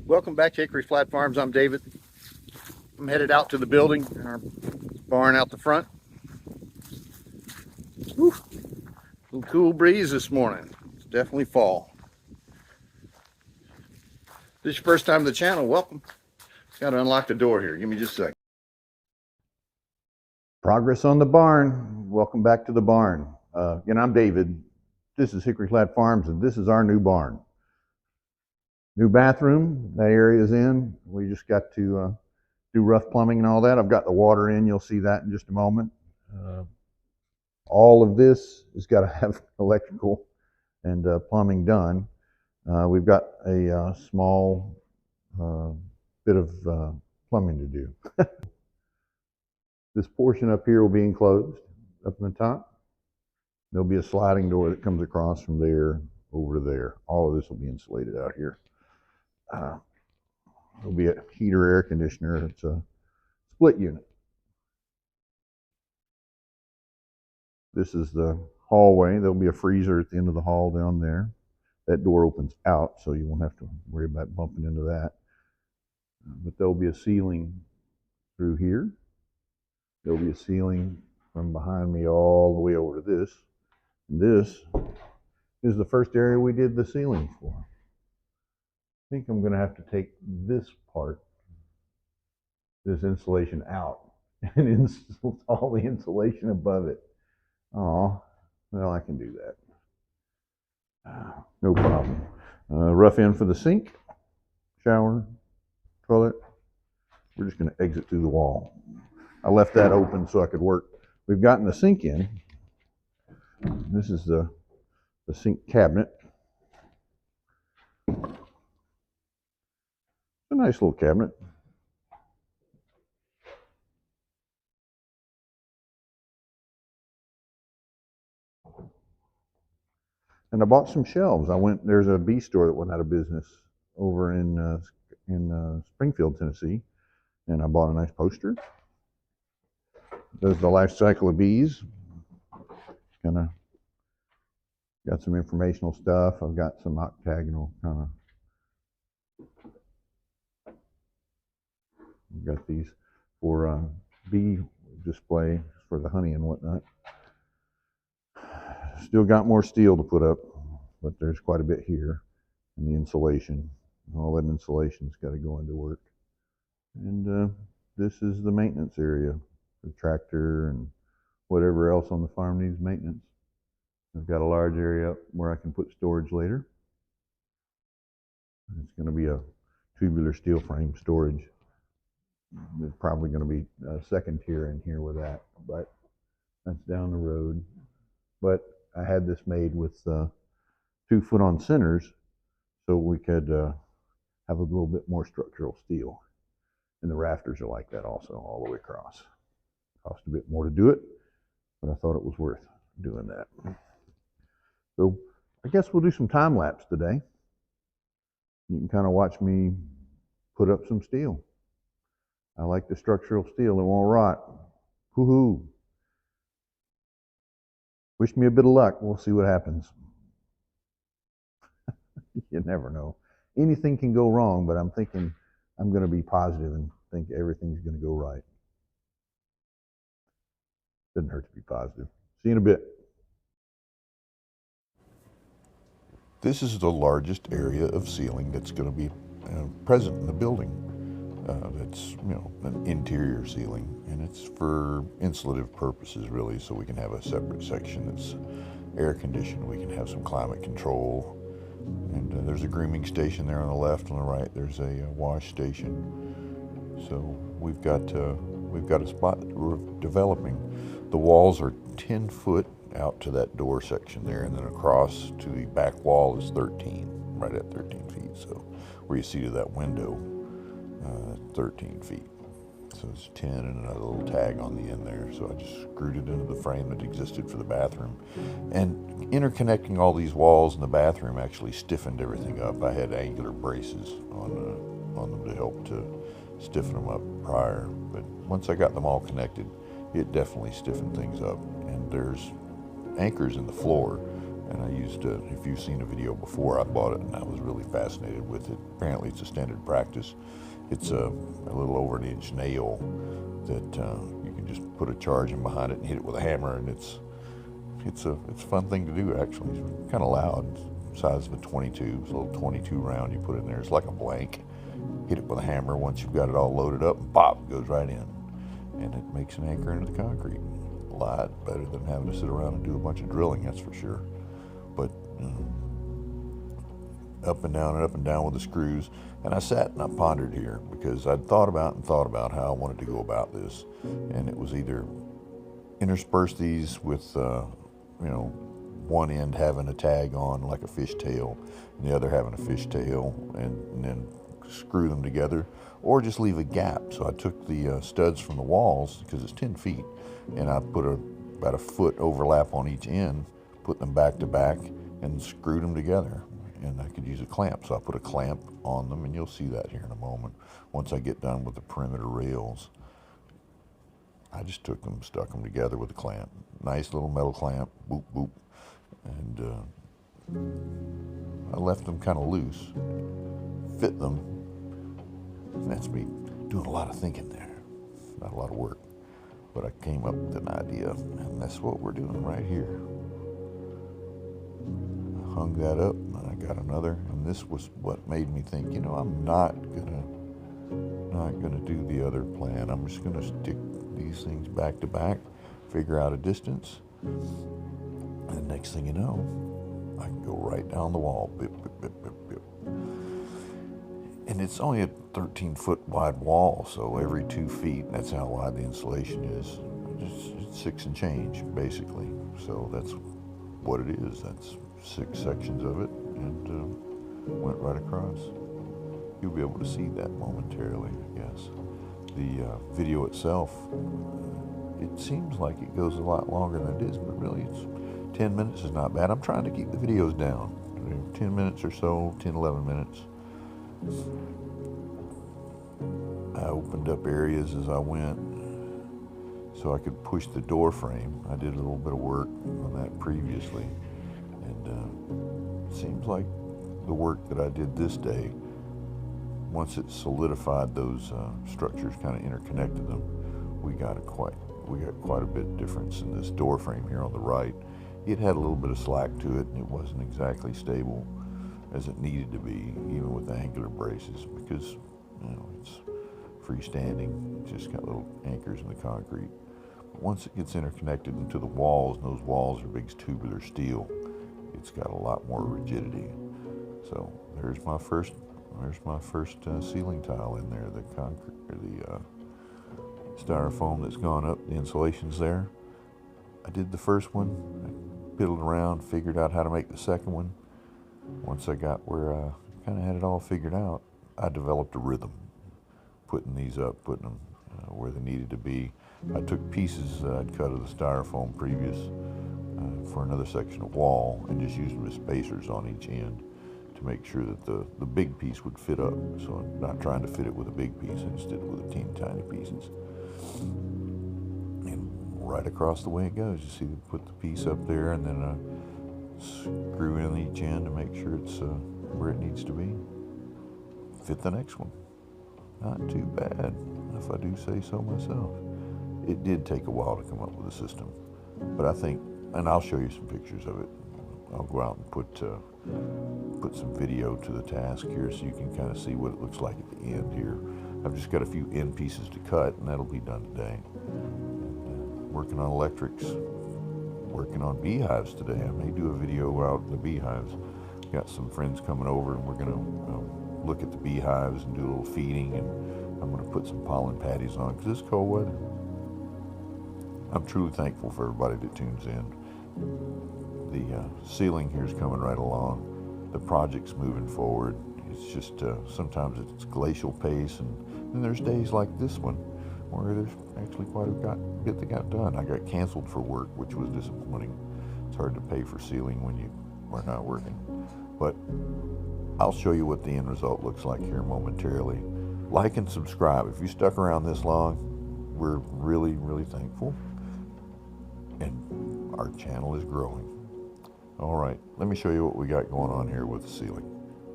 Welcome back to Hickory Flat Farms. I'm David. I'm headed out to the building in our barn out the front. Whew. A little cool breeze this morning. It's definitely fall. If this is your first time to the channel, welcome. Got to unlock the door here. Give me just a second. Progress on the barn. Welcome back to the barn. Again, I'm David. This is Hickory Flat Farms, and this is our new barn. New bathroom, that area is in. We just got to do rough plumbing and all that. I've got the water in. You'll see that in just a moment. All of this has got to have electrical and plumbing done. We've got a small bit of plumbing to do. This portion up here will be enclosed up in the top. There'll be a sliding door that comes across from there over to there. All of this will be insulated out here. There'll be a heater air conditioner. It's a split unit. This is the hallway. There'll be a freezer at the end of the hall down there. That door opens out, so you won't have to worry about bumping into that. But there'll be a ceiling through here. There'll be a ceiling from behind me all the way over to this. And this is the first area we did the ceiling for. I think I'm going to have to take this part, this insulation out, and install the insulation above it. Oh, well, I can do that. No problem. Rough end for the sink, shower, toilet. We're just going to exit through the wall. I left that open so I could work. We've gotten the sink in. This is the sink cabinet. It's a nice little cabinet. And I bought some shelves. There's a bee store that went out of business over in Springfield, Tennessee. And I bought a nice poster. Does the life cycle of bees. Kind of got some informational stuff. I've got some octagonal kind of. Got these for bee display for the honey and whatnot. Still got more steel to put up, but there's quite a bit here. And the insulation. All that insulation's got to go into work. And this is the maintenance area. The tractor and whatever else on the farm needs maintenance. I've got a large area up where I can put storage later. It's going to be a tubular steel frame storage. There's probably going to be a second tier in here with that, but that's down the road. But I had this made with 2 foot-on centers so we could have a little bit more structural steel. And the rafters are like that also, all the way across. Cost a bit more to do it, but I thought it was worth doing that. So I guess we'll do some time lapse today. You can kind of watch me put up some steel. I like the structural steel. It won't rot. Hoo-hoo. Wish me a bit of luck. We'll see what happens. You never know. Anything can go wrong, but I'm thinking I'm going to be positive and think everything's going to go right. Doesn't hurt to be positive. See you in a bit. This is the largest area of ceiling that's going to be present in the building. That's, an interior ceiling, and it's for insulative purposes, really, so we can have a separate section that's air conditioned. We can have some climate control, and there's a grooming station there on the left. On the right, there's a wash station. So we've got a spot that we're developing. The walls are 10 foot out to that door section there, and then across to the back wall is 13, right at 13 feet. So where you see to that window, 13 feet. So it's 10 and another little tag on the end there. So I just screwed it into the frame that existed for the bathroom. And interconnecting all these walls in the bathroom actually stiffened everything up. I had angular braces on them to help to stiffen them up prior. But once I got them all connected, it definitely stiffened things up. And there's anchors in the floor And I used, if you've seen a video before, I bought it and I was really fascinated with it. Apparently it's a standard practice. It's a little over 1-inch nail that you can just put a charge in behind it and hit it with a hammer, and it's a fun thing to do, actually. It's kind of loud. Size of a 22, it's a little 22 round you put in there. It's like a blank. Hit it with a hammer. Once you've got it all loaded up, and pop, it goes right in. And it makes an anchor into the concrete. A lot better than having to sit around and do a bunch of drilling, that's for sure. But up and down with the screws. And I sat and I pondered here because I'd thought about how I wanted to go about this. And it was either intersperse these with, one end having a tag on like a fishtail and the other having a fishtail, and then screw them together, or just leave a gap. So I took the studs from the walls, because it's 10 feet, and I put about a foot overlap on each end, put them back to back, and screwed them together. And I could use a clamp, so I put a clamp on them, and you'll see that here in a moment. Once I get done with the perimeter rails, I just took them, stuck them together with a clamp. Nice little metal clamp, boop, boop. And I left them kind of loose, fit them. And that's me doing a lot of thinking there. Not a lot of work, but I came up with an idea, and that's what we're doing right here. I hung that up, and I got another, and this was what made me think, I'm not gonna do the other plan. I'm just gonna stick these things back to back, figure out a distance, and the next thing you know, I can go right down the wall. Bip, bip, bip, bip, bip. And it's only a 13-foot wide wall, so every 2 feet, that's how wide the insulation is. It's 6 and change, basically. So that's what it is. That's 6 sections of it, and went right across. You'll be able to see that momentarily, I guess. The video itself, it seems like it goes a lot longer than it is, but really it's 10 minutes is not bad. I'm trying to keep the videos down. 10 minutes or so, 10, 11 minutes. I opened up areas as I went so I could push the door frame. I did a little bit of work on that previously. And it seems like the work that I did this day, once it solidified those structures, kind of interconnected them, we got quite a bit of difference in this door frame here on the right. It had a little bit of slack to it, and it wasn't exactly stable as it needed to be, even with the angular braces, because it's freestanding. It's just got little anchors in the concrete. But once it gets interconnected into the walls, and those walls are big tubular steel, it's got a lot more rigidity. So there's my first ceiling tile in there. The concrete, or the styrofoam that's gone up. The insulation's there. I did the first one. I piddled around, figured out how to make the second one. Once I got where I kind of had it all figured out, I developed a rhythm, putting these up, putting them where they needed to be. I took pieces that I'd cut of the styrofoam previous for another section of wall, and just used them as spacers on each end to make sure that the big piece would fit up. So I'm not trying to fit it with a big piece, I just did it with the tiny pieces. And right across the way it goes, you see, we put the piece up there, and then screw in each end to make sure it's where it needs to be. Fit the next one. Not too bad, if I do say so myself. It did take a while to come up with a system, but I think, and I'll show you some pictures of it. I'll go out and put some video to the task here so you can kind of see what it looks like at the end here. I've just got a few end pieces to cut, and that'll be done today. Working on electrics, working on beehives today. I may do a video out in the beehives. Got some friends coming over, and we're gonna look at the beehives and do a little feeding, and I'm gonna put some pollen patties on because it's cold weather. I'm truly thankful for everybody that tunes in. The ceiling here is coming right along. The project's moving forward. It's just sometimes it's glacial pace, and then there's days like this one where there's actually quite a bit that got done. I got canceled for work, which was disappointing. It's hard to pay for ceiling when you are not working. But I'll show you what the end result looks like here momentarily. Like and subscribe. If you stuck around this long, we're really, really thankful. And our channel is growing. All right, let me show you what we got going on here with the ceiling.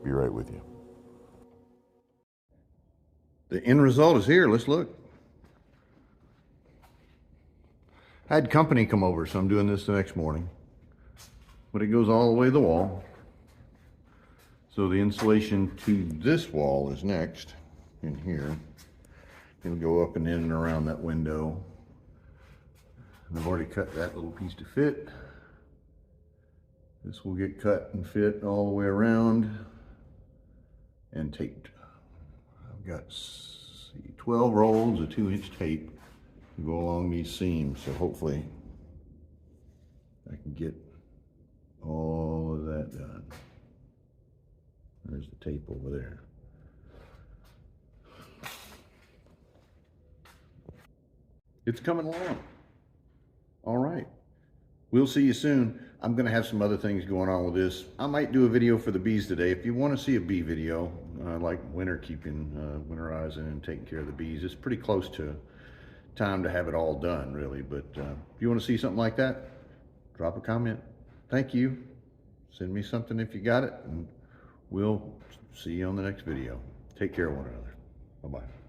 Be right with you. The end result is here. Let's look. I had company come over, so I'm doing this the next morning. But it goes all the way to the wall. So the insulation to this wall is next, in here. It'll go up and in and around that window. And I've already cut that little piece to fit. This will get cut and fit all the way around and taped. I've got 12 rolls of 2-inch tape to go along these seams, so hopefully I can get all of that done. There's the tape over there. It's coming along. All right. We'll see you soon. I'm going to have some other things going on with this. I might do a video for the bees today. If you want to see a bee video, like winter keeping, winterizing and taking care of the bees, it's pretty close to time to have it all done, really. But if you want to see something like that, drop a comment. Thank you. Send me something if you got it, and we'll see you on the next video. Take care of one another. Bye-bye.